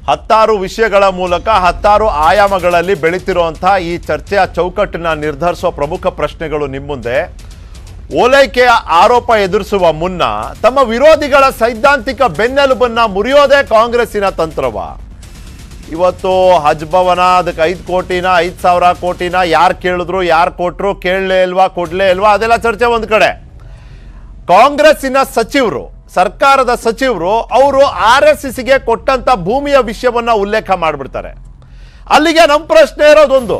ಹತ್ತಾರು ವಿಷಯಗಳ ಮೂಲಕ ಹತ್ತಾರು ಆಯಾಮಗಳಲ್ಲಿ ಬೆಳೀತಿರುವಂತಹ ಈ ಚರ್ಚೆಯ ಚೌಕಟ್ಟನ್ನ ನಿರ್ಧರಿಸುವ ಪ್ರಮುಖ ಪ್ರಶ್ನೆಗಳು ನಿಮ್ಮ ಮುಂದೆ. ಓಲೈಕೆಯ ಆರೋಪ ಎದುರಿಸುವ ಮುನ್ನ ತಮ್ಮ ವಿರೋಧಿಗಳ ಸೈದ್ಧಾಂತಿಕ ಬೆನ್ನೆಲುಬನ್ನ ಮುರಿಯೋದೇ ಕಾಂಗ್ರೆಸ್ಸಿನ ತಂತ್ರವ? ಇವತ್ತು ಹಜ್ ಭವನ ಅದಕ್ಕೆ 5 ಕೋಟಿನ 5,000 ಕೋಟಿನ ಯಾರು ಕೇಳಿದ್ರು, ಯಾರು ಕೊಟ್ಟರು, ಕೇಳಲೇ ಇಲ್ವಾ, ಕೊಡಲೇ ಇಲ್ವಾ, ಅದೆಲ್ಲ ಚರ್ಚೆ ಒಂದು ಕಡೆ. ಕಾಂಗ್ರೆಸ್ಸಿನ ಸಚಿವರು, ಸರ್ಕಾರದ ಸಚಿವರು ಅವರು RSSಗೆ ಕೊಟ್ಟಂತ ಭೂಮಿಯ ವಿಷಯವನ್ನ ಉಲ್ಲೇಖ ಮಾಡಿಬಿಡ್ತಾರೆ. ಅಲ್ಲಿಗೆ ನಮ್ಮ ಪ್ರಶ್ನೆ ಇರೋದೊಂದು,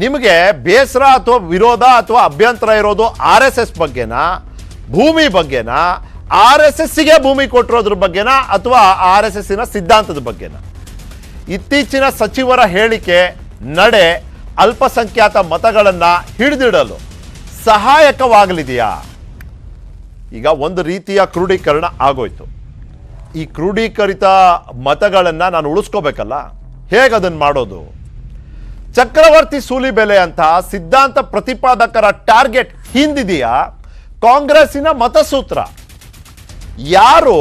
ನಿಮಗೆ ಬೇಸರ ಅಥವಾ ವಿರೋಧ ಅಥವಾ ಅಭ್ಯಂತರ ಇರೋದು RSS ಬಗ್ಗೆನಾ, ಭೂಮಿ ಬಗ್ಗೆನಾ, RSSಗೆ ಭೂಮಿ ಕೊಟ್ಟಿರೋದ್ರ ಬಗ್ಗೆನಾ ಅಥವಾ RSSನ ಸಿದ್ಧಾಂತದ ಬಗ್ಗೆನಾ? ಇತ್ತೀಚಿನ ಸಚಿವರ ಹೇಳಿಕೆ ನಡೆ ಅಲ್ಪಸಂಖ್ಯಾತ ಮತಗಳನ್ನು ಹಿಡಿದಿಡಲು ಸಹಾಯಕವಾಗಲಿದೆಯಾ? ಈಗ ಒಂದು ರೀತಿಯ ಕ್ರೋಢೀಕರಣ ಆಗೋಯ್ತು. ಈ ಕ್ರೋಢೀಕರಿತ ಮತಗಳನ್ನು ನಾನು ಉಳಿಸ್ಕೋಬೇಕಲ್ಲ, ಹೇಗೆ ಅದನ್ನು ಮಾಡೋದು? ಚಕ್ರವರ್ತಿ ಸೂಲಿಬೆಲೆ ಅಂತ ಸಿದ್ಧಾಂತ ಪ್ರತಿಪಾದಕರ ಟಾರ್ಗೆಟ್ ಹಿಂದಿದೆಯಾ ಕಾಂಗ್ರೆಸ್ಸಿನ ಮತಸೂತ್ರ? ಯಾರು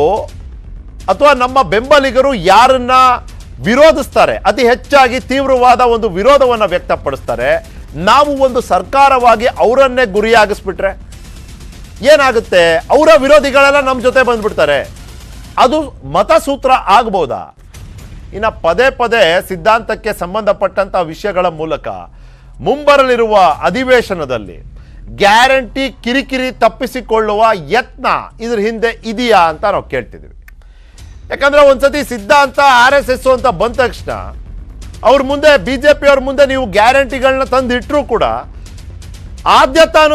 ಅಥವಾ ನಮ್ಮ ಬೆಂಬಲಿಗರು ಯಾರನ್ನ ವಿರೋಧಿಸ್ತಾರೆ, ಅತಿ ಹೆಚ್ಚಾಗಿ ತೀವ್ರವಾದ ಒಂದು ವಿರೋಧವನ್ನು ವ್ಯಕ್ತಪಡಿಸ್ತಾರೆ, ನಾವು ಒಂದು ಸರ್ಕಾರವಾಗಿ ಅವರನ್ನೇ ಗುರಿಯಾಗಿಸ್ಬಿಟ್ರೆ ಏನಾಗುತ್ತೆ? ಅವರ ವಿರೋಧಿಗಳೆಲ್ಲ ನಮ್ಮ ಜೊತೆ ಬಂದ್ಬಿಡ್ತಾರೆ. ಅದು ಮತಸೂತ್ರ ಆಗ್ಬೋದಾ? ಇನ್ನು ಪದೇ ಪದೇ ಸಿದ್ಧಾಂತಕ್ಕೆ ಸಂಬಂಧಪಟ್ಟಂಥ ವಿಷಯಗಳ ಮೂಲಕ ಮುಂಬರಲಿರುವ ಅಧಿವೇಶನದಲ್ಲಿ ಗ್ಯಾರಂಟಿ ಕಿರಿಕಿರಿ ತಪ್ಪಿಸಿಕೊಳ್ಳುವ ಯತ್ನ ಇದ್ರ ಹಿಂದೆ ಇದೆಯಾ ಅಂತ ನಾವು ಕೇಳ್ತಿದ್ದೀವಿ. ಯಾಕಂದ್ರೆ ಒಂದ್ಸತಿ ಸಿದ್ಧಾಂತ RSS ಅಂತ ಬಂದ ತಕ್ಷಣ ಅವ್ರ ಮುಂದೆ, BJP ಅವ್ರ ಮುಂದೆ ನೀವು ಗ್ಯಾರಂಟಿಗಳನ್ನ ತಂದಿಟ್ಟರೂ ಕೂಡ ಆದ್ಯತಾನುಸಾರ